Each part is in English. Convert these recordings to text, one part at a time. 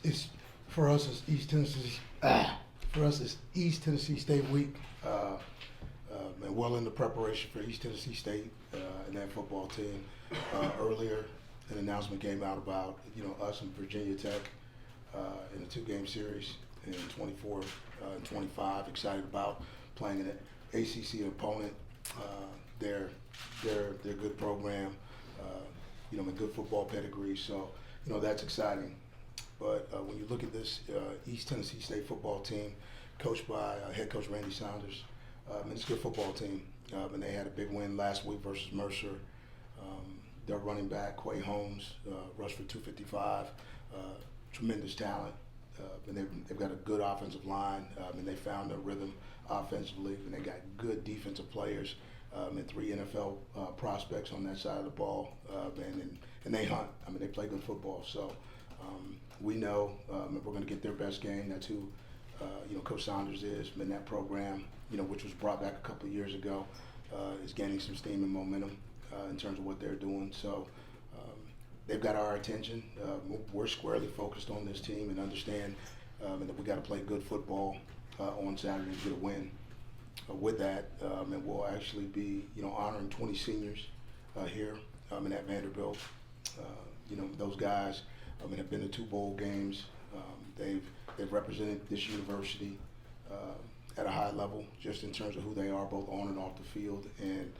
it's for us it's East Tennessee. For us, it's East Tennessee State week, and well into preparation for East Tennessee State and that football team. Earlier, an announcement came out about us and Virginia Tech in a 2-game series in 24 and 25. Excited about playing an ACC opponent. They're a good program. A good football pedigree. So that's exciting. But when you look at this East Tennessee State football team, coached by head coach Randy Saunders, it's a good football team. And they had a big win last week versus Mercer. Their running back, Quay Holmes, rushed for 255. Tremendous talent. And they've got a good offensive line. And they found their rhythm offensively. And they got good defensive players. And 3 NFL prospects on that side of the ball. And they hunt. They play good football. So we know if we're going to get their best game. That's who Coach Saunders is. In that program, which was brought back a couple of years ago, is gaining some steam and momentum in terms of what they're doing. So they've got our attention. We're squarely focused on this team and understand that we got to play good football on Saturday to get a win. With that, and we'll actually be honoring 20 seniors here at Vanderbilt. Those guys have been to 2 bowl games. They've represented this university at a high level, just in terms of who they are, both on and off the field. And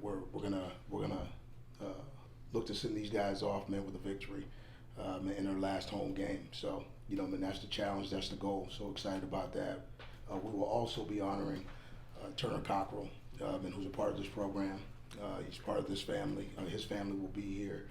we're gonna look to send these guys off, with a victory in their last home game. So that's the challenge, that's the goal. So excited about that. We will also be honoring Turner Cockrell, who's a part of this program. He's part of this family. His family will be here,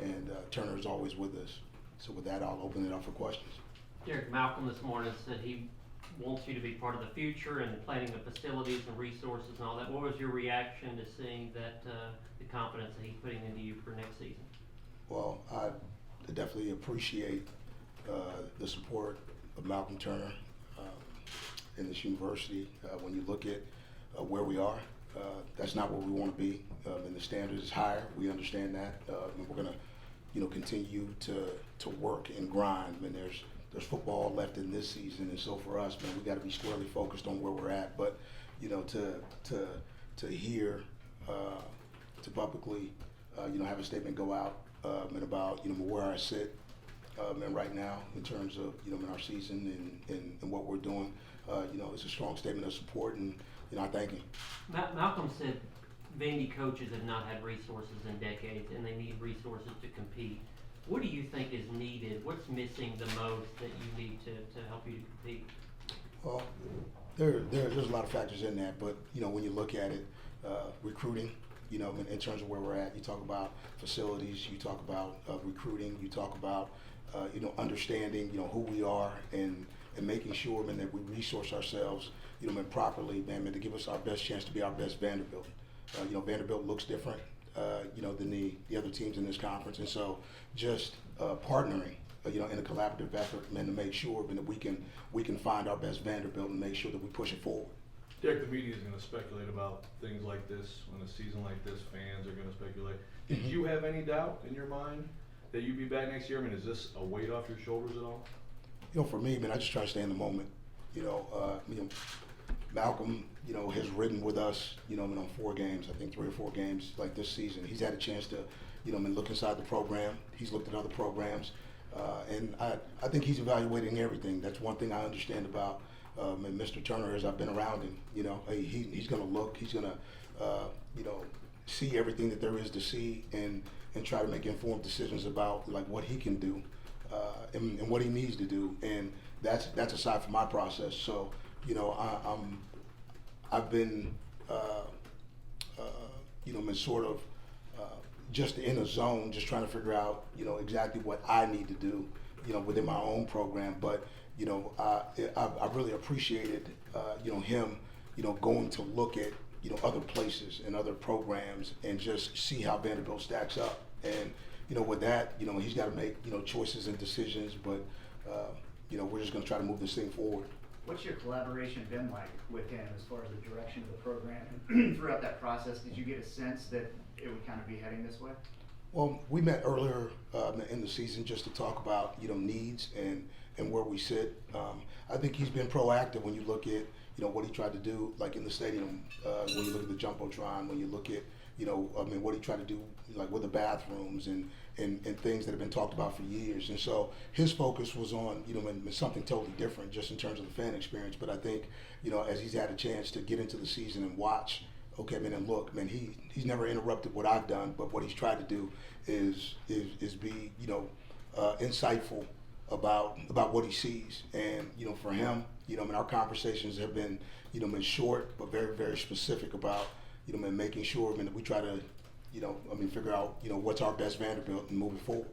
and Turner is always with us. So with that, I'll open it up for questions. Derek, Malcolm this morning said he wants you to be part of the future and planning the facilities and resources and all that. What was your reaction to seeing that, the confidence that he's putting into you for next season? Well, I definitely appreciate the support of Malcolm Turner in this university. When you look at where we are, that's not where we want to be, and the standard is higher. We understand that, and we're going to continue to work and grind. There's football left in this season, and so for us, we got to be squarely focused on where we're at. But to hear to publicly have a statement go out and about where I sit and right now in terms of in our season and what we're doing, it's a strong statement of support, and I thank him. Malcolm said Vandy coaches have not had resources in decades, and they need resources to compete. What do you think is needed? What's missing the most that you need to help you to compete? Well, there's a lot of factors in that, but when you look at it, recruiting, in terms of where we're at, you talk about facilities, you talk about recruiting, you talk about understanding who we are and making sure that we resource ourselves properly, to give us our best chance to be our best Vanderbilt. Vanderbilt looks different than the other teams in this conference, and so just partnering in a collaborative effort to make sure that we can find our best Vanderbilt and make sure that we push it forward. Derek, the media is going to speculate about things like this. When a season like this, fans are going to speculate. Did you have any doubt in your mind that you'd be back next year? Is this a weight off your shoulders at all? For me, I just try to stay in the moment. Malcolm, has ridden with us, on 4 games, I think 3 or 4 games like this season. He's had a chance to, look inside the program. He's looked at other programs, and I think he's evaluating everything. That's one thing I understand about Mr. Turner is I've been around him. He's going to look. He's going to, see everything that there is to see and try to make informed decisions about what he can do and what he needs to do. And that's aside from my process. So, I've been, sort of just in a zone, just trying to figure out, exactly what I need to do, within my own program. But, I really appreciated, him, going to look at, other places and other programs and just see how Vanderbilt stacks up. And, with that, he's got to make, choices and decisions. But, we're just going to try to move this thing forward. What's your collaboration been like with him as far as the direction of the program? And throughout that process, did you get a sense that it would kind of be heading this way? Well, we met earlier in the season just to talk about needs and where we sit. I think he's been proactive when you look at what he tried to do, like in the stadium. When you look at the jumbotron, when you look at what he tried to do, like with the bathrooms and things that have been talked about for years. And so his focus was on something totally different, just in terms of the fan experience. But I think as he's had a chance to get into the season and watch. Okay, man, and look, man, he's never interrupted what I've done, but what he's tried to do is be, insightful about what he sees. And, for him, our conversations have been, short, but very, very specific about, making sure, that we try to, figure out, what's our best Vanderbilt and moving forward.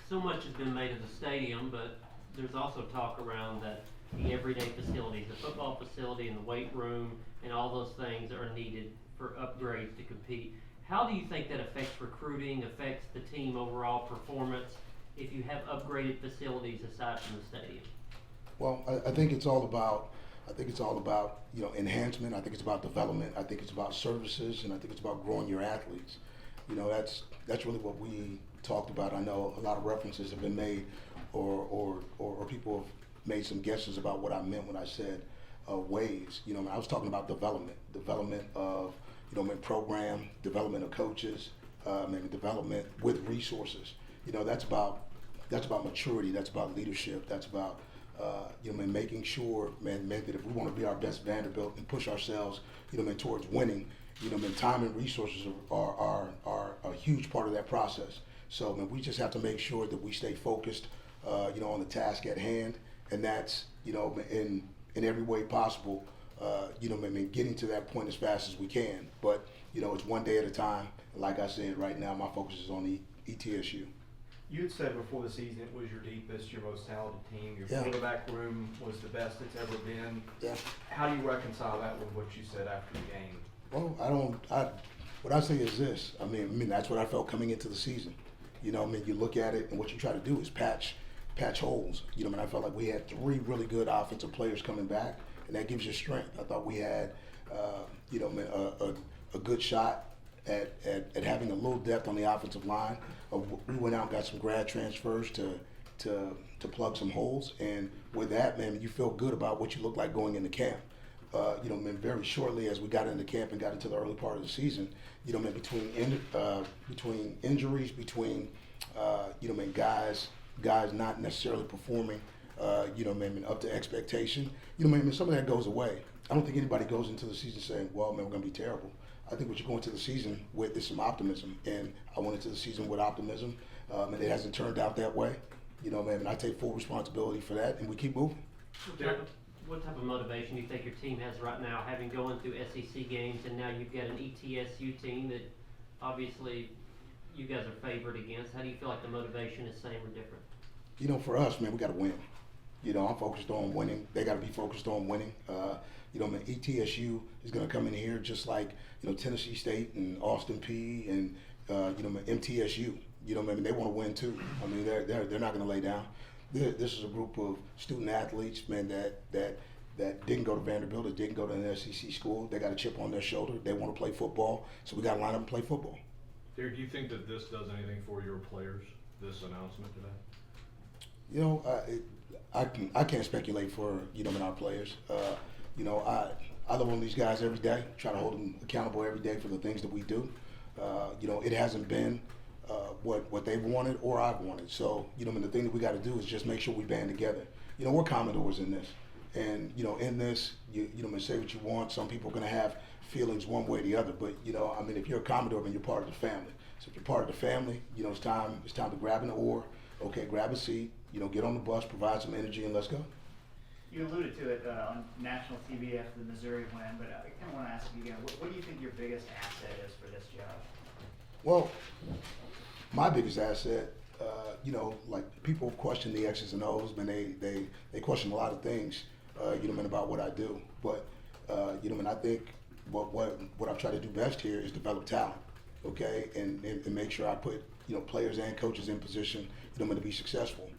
So much has been made of the stadium, but there's also talk around that the everyday facilities, the football facility and the weight room and all those things are needed for upgrades to compete. How do you think that affects recruiting, affects the team overall performance if you have upgraded facilities aside from the stadium? Well, I think it's all about enhancement. I think it's about development. I think it's about services, and I think it's about growing your athletes. That's really what we talked about. I know a lot of references have been made, or people have made some guesses about what I meant when I said ways. I was talking about development of program, development of coaches, maybe development with resources. That's about maturity. That's about leadership. That's about making sure, man, that if we want to be our best Vanderbilt and push ourselves, towards winning, time and resources are a huge part of that process. So, we just have to make sure that we stay focused, on the task at hand, and that's, in every way possible, getting to that point as fast as we can. But, it's one day at a time. Like I said, right now, my focus is on the ETSU. You had said before the season it was your deepest, your most talented team. Your Yeah. quarterback room was the best it's ever been. Yeah. How do you reconcile that with what you said after the game? Well, what I say is this. That's what I felt coming into the season. You look at it, and what you try to do is patch holes. I felt like we had 3 really good offensive players coming back, and that gives you strength. I thought we had, a good shot at having a little depth on the offensive line. We went out and got some grad transfers to plug some holes, and with that, man, you feel good about what you look like going into camp. Very shortly as we got into camp and got into the early part of the season, between injuries, between guys not necessarily performing, up to expectation, some of that goes away. I don't think anybody goes into the season saying, well, man, we're going to be terrible. I think what you go into the season with is some optimism, and I went into the season with optimism, and it hasn't turned out that way. And I take full responsibility for that, and we keep moving. What type of motivation do you think your team has right now, having going through SEC games, and now you've got an ETSU team that obviously you guys are favored against? How do you feel like the motivation is same or different? For us, man, we got to win. I'm focused on winning. They got to be focused on winning. ETSU is going to come in here just like Tennessee State and Austin Peay and MTSU. They want to win too. They're not going to lay down. This is a group of student athletes, man, that didn't go to Vanderbilt, that didn't go to an SEC school. They got a chip on their shoulder. They want to play football, so we got to line up and play football. Derek, do you think that this does anything for your players, this announcement today? I can't speculate for our players. I love on these guys every day, try to hold them accountable every day for the things that we do. It hasn't been what they've wanted or I've wanted. So, the thing that we got to do is just make sure we band together. We're Commodores in this. And, in this, you say what you want. Some people are going to have feelings one way or the other. But, if you're a Commodore, then you're part of the family. So if you're part of the family, it's time to grab an oar. Okay, grab a seat, get on the bus, provide some energy, and let's go. You alluded to it on national TV after the Missouri win, but I kind of want to ask you again, what do you think your biggest asset is for this job? Well, my biggest asset, like people question the X's and O's, man, they question a lot of things, about what I do. But, I think what I've tried to do best here is develop talent, okay, and make sure I put, players and coaches in position, to be successful.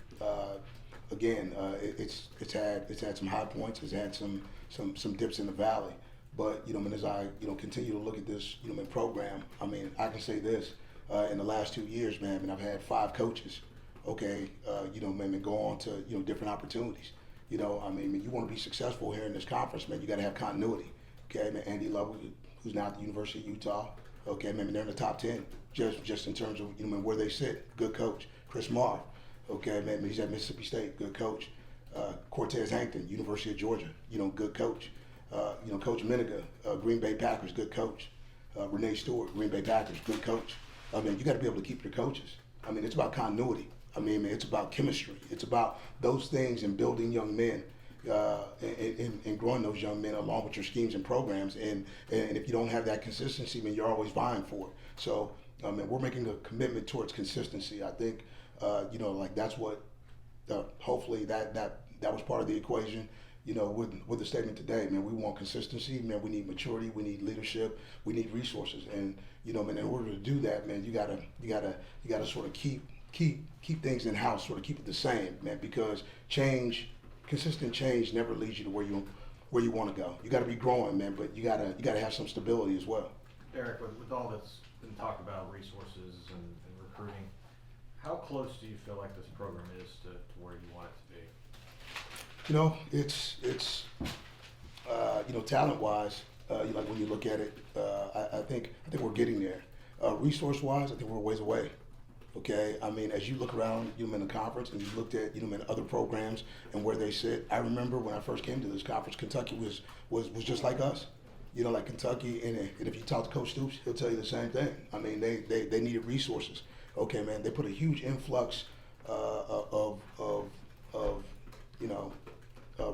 Again, it's had some high points, it's had some dips in the valley. But as I continue to look at this program, I can say this: in the last 2 years, man, and I've had 5 coaches, okay, man, go on to, different opportunities. I mean, you want to be successful here in this conference, man, you got to have continuity. Okay, man, Andy Love, who's now at the University of Utah, okay, man, they're in the top 10, just in terms of, where they sit. Good coach. Chris Marr, okay, man, he's at Mississippi State, good coach. Cortez Hankton, University of Georgia, good coach. Coach Miniga, Green Bay Packers, good coach. Renee Stewart, Green Bay Packers, good coach. I mean, you got to be able to keep your coaches. I mean, it's about continuity. I mean, it's about chemistry. It's about those things and building young men and growing those young men along with your schemes and programs. And if you don't have that consistency, then you're always vying for it. So, we're making a commitment towards consistency. I think, that's what, hopefully that was part of the equation. With the statement today, man, we want consistency, man. We need maturity, we need leadership, we need resources, and man, in order to do that, man, you gotta sort of keep things in house, sort of keep it the same, man, because consistent change never leads you to where you want to go. You got to be growing, man, but you gotta have some stability as well. Eric, with all that's been talked about, resources and recruiting, how close do you feel like this program is to where you want it to be? It's talent-wise, like when you look at it, I think we're getting there. Resource-wise, I think we're a ways away. Okay, I mean, as you look around, in the conference, and you looked at, in other programs and where they sit. I remember when I first came to this conference, Kentucky was just like us. Like Kentucky, and if you talk to Coach Stoops, he'll tell you the same thing. I mean, they needed resources. Okay, man, they put a huge influx of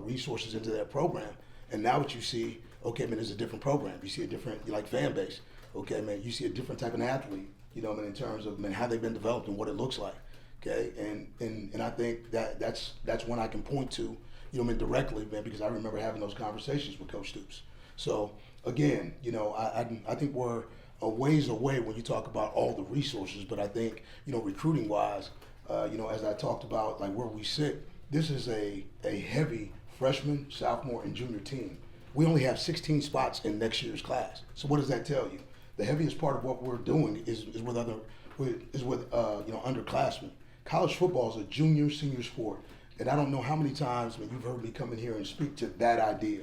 resources into that program, and now what you see, okay, man, there's a different program. You see a different fan base. Okay, man, you see a different type of athlete. In terms of how they've been developed and what it looks like. Okay, and I think that's when I can point to, directly, man, because I remember having those conversations with Coach Stoops. So again, I think we're a ways away when you talk about all the resources, but I think, recruiting wise, as I talked about, like where we sit, this is a heavy freshman, sophomore, and junior team. We only have 16 spots in next year's class. So what does that tell you? The heaviest part of what we're doing is with underclassmen. College football is a junior, senior sport, and I don't know how many times you've heard me come in here and speak to that idea.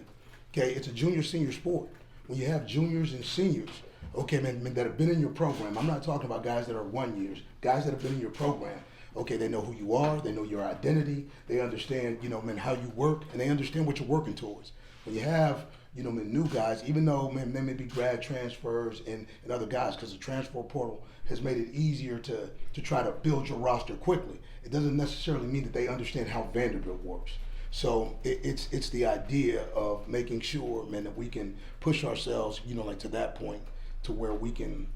Okay, it's a junior, senior sport. When you have juniors and seniors, okay, man, that have been in your program. I'm not talking about guys that are 1 years, guys that have been in your program. Okay, they know who you are, they know your identity, they understand, how you work, and they understand what you're working towards. When you have new guys, even though, there may be grad transfers and other guys, because the transfer portal has made it easier to try to build your roster quickly. It doesn't necessarily mean that they understand how Vanderbilt works. So it's the idea of making sure, man, that we can push ourselves, to that point to where we can,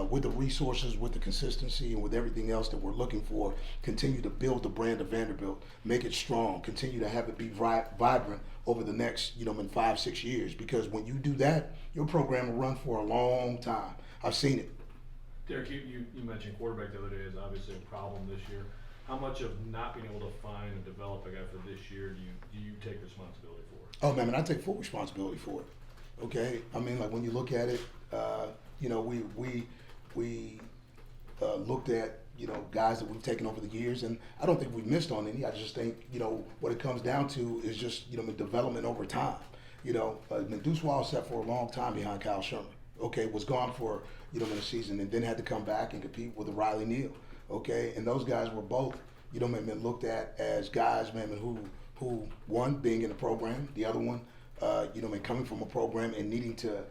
with the resources, with the consistency, and with everything else that we're looking for, continue to build the brand of Vanderbilt, make it strong, continue to have it be vibrant over the next, in 5-6 years. Because when you do that, your program will run for a long time. I've seen it. Derek, you mentioned quarterback the other day is obviously a problem this year. How much of not being able to find and develop a guy for this year do you take responsibility for? Oh, man, I take full responsibility for it. Okay? I mean, like when you look at it, we looked at, guys that we've taken over the years, and I don't think we've missed on any. I just think, what it comes down to is just, development over time. Deuce Wallace sat for a long time behind Kyle Sherman. Okay, was gone for, in a season, and then had to come back and compete with Riley Neal. Okay, and those guys were both, looked at as guys, who one, being in the program, the other one, coming from a program and needing to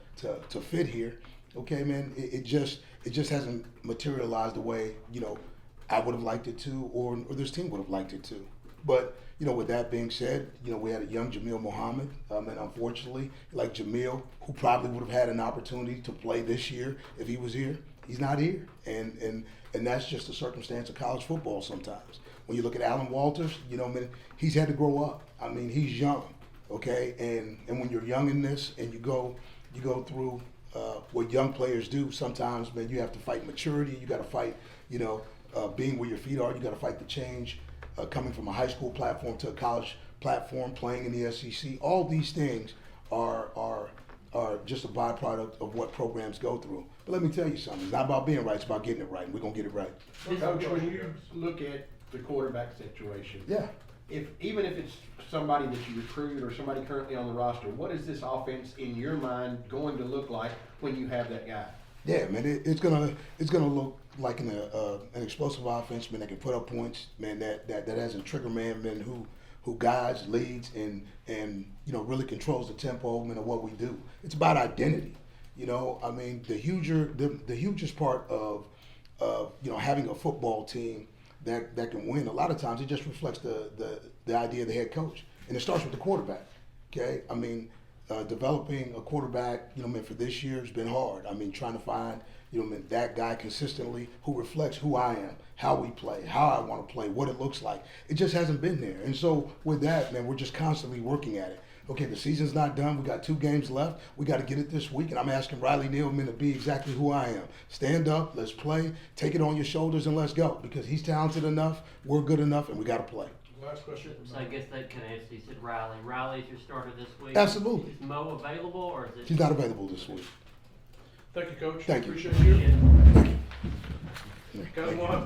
fit here. Okay, man, it just hasn't materialized the way, I would have liked it to, or this team would have liked it to. But, with that being said, we had a young Jamil Muhammad, and unfortunately, like Jamil, who probably would have had an opportunity to play this year if he was here, he's not here. And that's just the circumstance of college football sometimes. When you look at Alan Walters, he's had to grow up. I mean, he's young, okay? And when you're young in this and you go through what young players do, sometimes, man, you have to fight maturity. You got to fight, being where your feet are. You got to fight the change, coming from a high school platform to a college platform, playing in the SEC. All these things are are just a byproduct of what programs go through. But let me tell you something, it's not about being right, it's about getting it right, and we're gonna get it right. Coach, when you look at the quarterback situation, Yeah. even if it's somebody that you recruited or somebody currently on the roster, what is this offense in your mind going to look like when you have that guy? Yeah, man, it's gonna look like an explosive offense, man, that can put up points, man, that has a trigger man, who guides, leads, and you know really controls the tempo, man, of what we do. It's about identity, you know. I mean, the hugest part of you know having a football team that can win. A lot of times, it just reflects the idea of the head coach, and it starts with the quarterback. Okay, I mean. Developing a quarterback, you know, man, for this year has been hard. I mean, trying to find, you know, man, that guy consistently who reflects who I am, how we play, how I want to play, what it looks like. It just hasn't been there. And so with that, man, we're just constantly working at it. Okay, the season's not done. We got 2 games left. We got to get it this week. And I'm asking Riley Nealman to be exactly who I am. Stand up, let's play, take it on your shoulders, and let's go. Because he's talented enough, we're good enough, and we got to play. Last question. So I guess that kind of answers, you said Riley. Riley's your starter this week? Absolutely. Is Mo available, or is it? He's not available this week. Thank you, Coach. Thank you. Appreciate you. Yeah. Thank you. Guys, we'll have